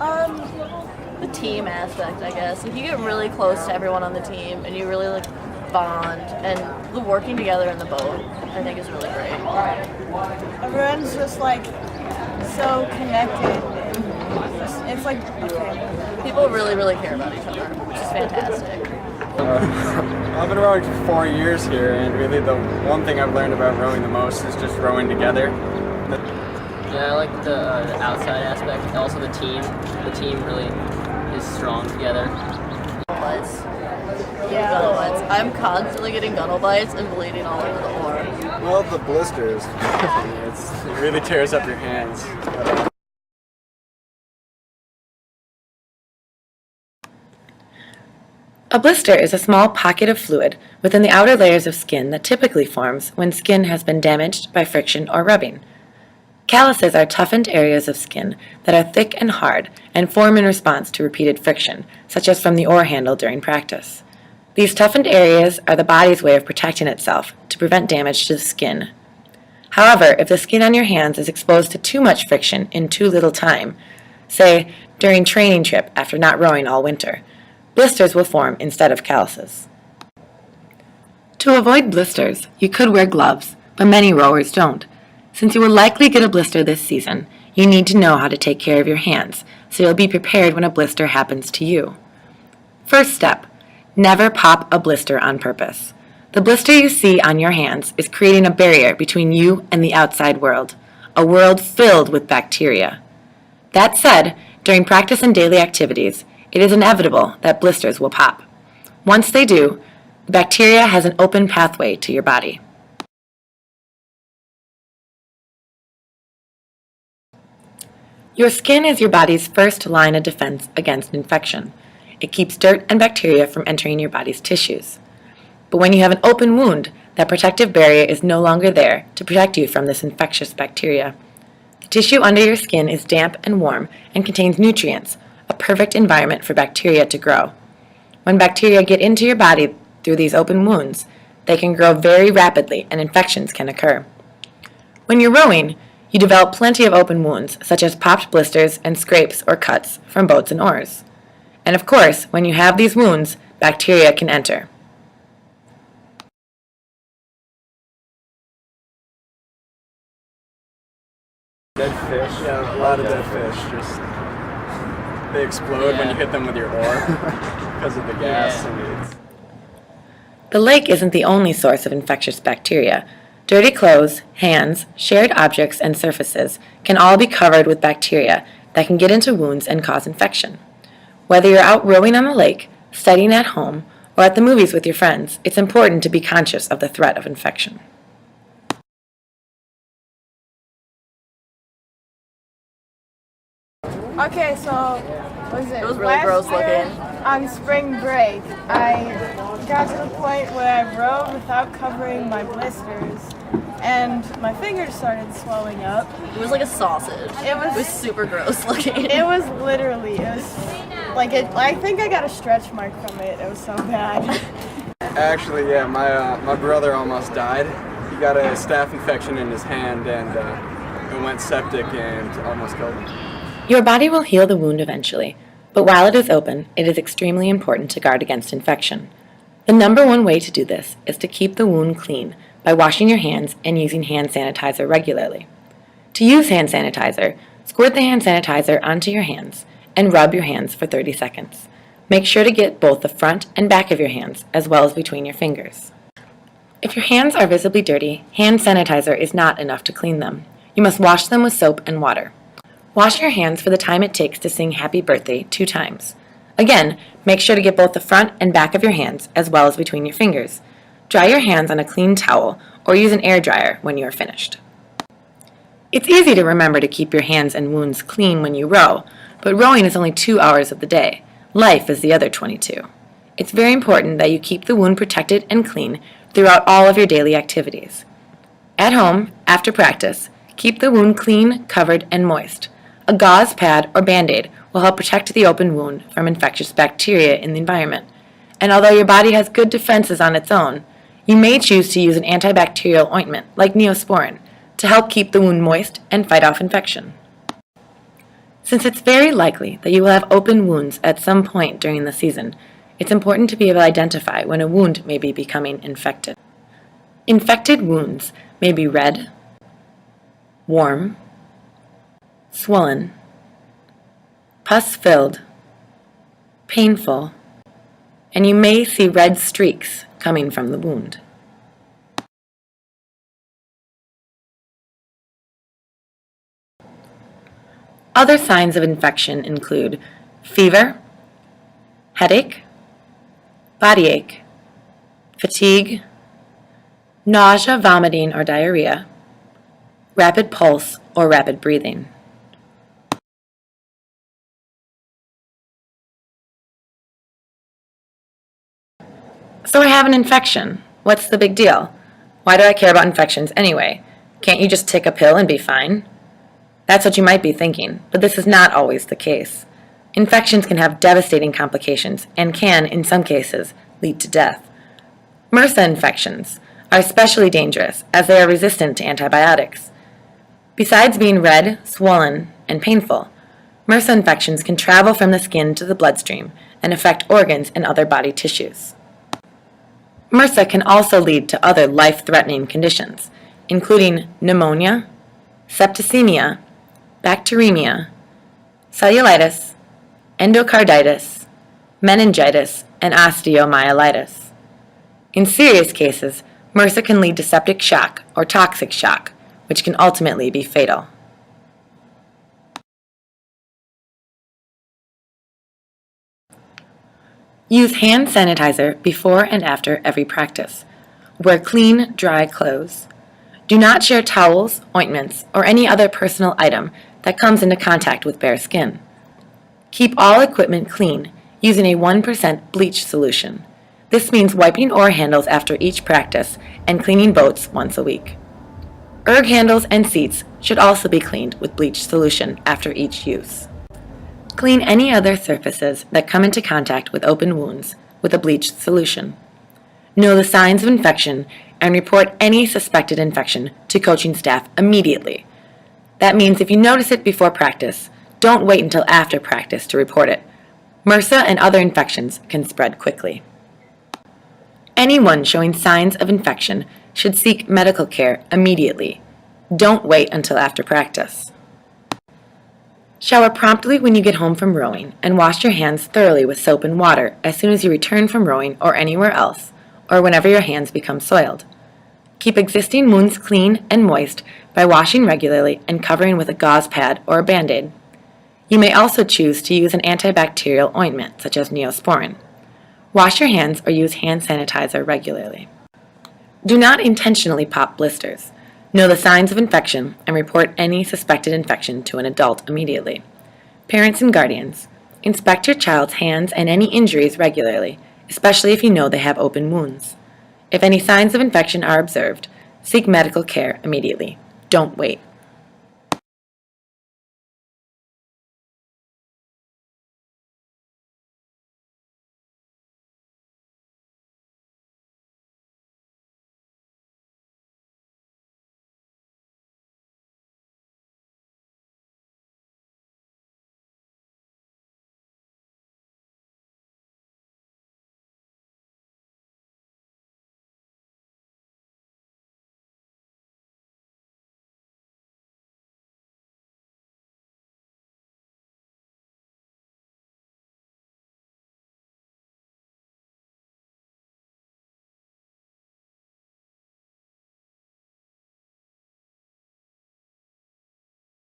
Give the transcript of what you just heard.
Um, the team aspect, I guess. Like you get really close to everyone on the team, and you really like bond, and the working together in the boat, I think, is really great. Everyone's just like so connected. It's like a family. People really, really care about each other, which is fantastic. I've been rowing for 4 years here, and really the one thing I've learned about rowing the most is just rowing together. Yeah, I like the outside aspect. Also the team. The team really is strong together. Bites. Yeah. Gunnel bites. I'm constantly getting gunnel bites and bleeding all over the oar. Well, the blisters, it really tears up your hands. A blister is a small pocket of fluid within the outer layers of skin that typically forms when skin has been damaged by friction or rubbing. Calluses are toughened areas of skin that are thick and hard and form in response to repeated friction, such as from the oar handle during practice. These toughened areas are the body's way of protecting itself to prevent damage to the skin. However, if the skin on your hands is exposed to too much friction in too little time, say during training trip after not rowing all winter, blisters will form instead of calluses. To avoid blisters, you could wear gloves, but many rowers don't. Since you will likely get a blister this season, you need to know how to take care of your hands, so you'll be prepared when a blister happens to you. First step, never pop a blister on purpose. The blister you see on your hands is creating a barrier between you and the outside world, a world filled with bacteria. That said, during practice and daily activities, it is inevitable that blisters will pop. Once they do, the bacteria has an open pathway to your body. Your skin is your body's first line of defense against infection. It keeps dirt and bacteria from entering your body's tissues. But when you have an open wound, that protective barrier is no longer there to protect you from this infectious bacteria. The tissue under your skin is damp and warm and contains nutrients, a perfect environment for bacteria to grow. When bacteria get into your body through these open wounds, they can grow very rapidly and infections can occur. When you're rowing, you develop plenty of open wounds, such as popped blisters and scrapes or cuts from boats and oars. And of course, when you have these wounds, bacteria can enter. Dead fish, yeah, a lot of dead fish. They explode when you hit them with your oar because of the gas. Yeah. The lake isn't the only source of infectious bacteria. Dirty clothes, hands, shared objects, and surfaces can all be covered with bacteria that can get into wounds and cause infection. Whether you're out rowing on the lake, studying at home, or at the movies with your friends, it's important to be conscious of the threat of infection. Okay, so what was it? It was really gross looking. On spring break, I got to the point where I rowed without covering my blisters, and my fingers started swelling up. It was like a sausage. It was super gross looking. It was like I think I got a stretch mark from it. It was so bad. Actually, yeah, my brother almost died. He got a staph infection in his hand and it went septic and almost killed him. Your body will heal the wound eventually, but while it is open, it is extremely important to guard against infection. The number one way to do this is to keep the wound clean by washing your hands and using hand sanitizer regularly. To use hand sanitizer, squirt the hand sanitizer onto your hands and rub your hands for 30 seconds. Make sure to get both the front and back of your hands, as well as between your fingers. If your hands are visibly dirty, hand sanitizer is not enough to clean them. You must wash them with soap and water. Wash your hands for the time it takes to sing Happy Birthday 2 times. Again, make sure to get both the front and back of your hands, as well as between your fingers. Dry your hands on a clean towel, or use an air dryer when you are finished. It's easy to remember to keep your hands and wounds clean when you row, but rowing is only 2 hours of the day. Life is the other 22. It's very important that you keep the wound protected and clean throughout all of your daily activities. At home, after practice, keep the wound clean, covered, and moist. A gauze pad or Band-Aid will help protect the open wound from infectious bacteria in the environment. And although your body has good defenses on its own, you may choose to use an antibacterial ointment like Neosporin to help keep the wound moist and fight off infection. Since it's very likely that you will have open wounds at some point during the season, it's important to be able to identify when a wound may be becoming infected. Infected wounds may be red, warm, swollen, pus-filled, painful, and you may see red streaks coming from the wound. Other signs of infection include fever, headache, body ache, fatigue, nausea, vomiting, or diarrhea, rapid pulse, or rapid breathing. So I have an infection. What's the big deal? Why do I care about infections anyway? Can't you just take a pill and be fine? That's what you might be thinking, but this is not always the case. Infections can have devastating complications and can, in some cases, lead to death. MRSA infections are especially dangerous as they are resistant to antibiotics. Besides being red, swollen, and painful, MRSA infections can travel from the skin to the bloodstream and affect organs and other body tissues. MRSA can also lead to other life-threatening conditions, including pneumonia, septicemia, bacteremia, cellulitis, endocarditis, meningitis, and osteomyelitis. In serious cases, MRSA can lead to septic shock or toxic shock, which can ultimately be fatal. Use hand sanitizer before and after every practice. Wear clean, dry clothes. Do not share towels, ointments, or any other personal item that comes into contact with bare skin. Keep all equipment clean using a 1% bleach solution. This means wiping oar handles after each practice and cleaning boats once a week. Erg handles and seats should also be cleaned with bleach solution after each use. Clean any other surfaces that come into contact with open wounds with a bleach solution. Know the signs of infection and report any suspected infection to coaching staff immediately. That means if you notice it before practice, don't wait until after practice to report it. MRSA and other infections can spread quickly. Anyone showing signs of infection should seek medical care immediately. Don't wait until after practice. Shower promptly when you get home from rowing and wash your hands thoroughly with soap and water as soon as you return from rowing or anywhere else, or whenever your hands become soiled. Keep existing wounds clean and moist by washing regularly and covering with a gauze pad or a Band-Aid. You may also choose to use an antibacterial ointment such as Neosporin. Wash your hands or use hand sanitizer regularly. Do not intentionally pop blisters. Know the signs of infection and report any suspected infection to an adult immediately. Parents and guardians, inspect your child's hands and any injuries regularly, especially if you know they have open wounds. If any signs of infection are observed, seek medical care immediately. Don't wait.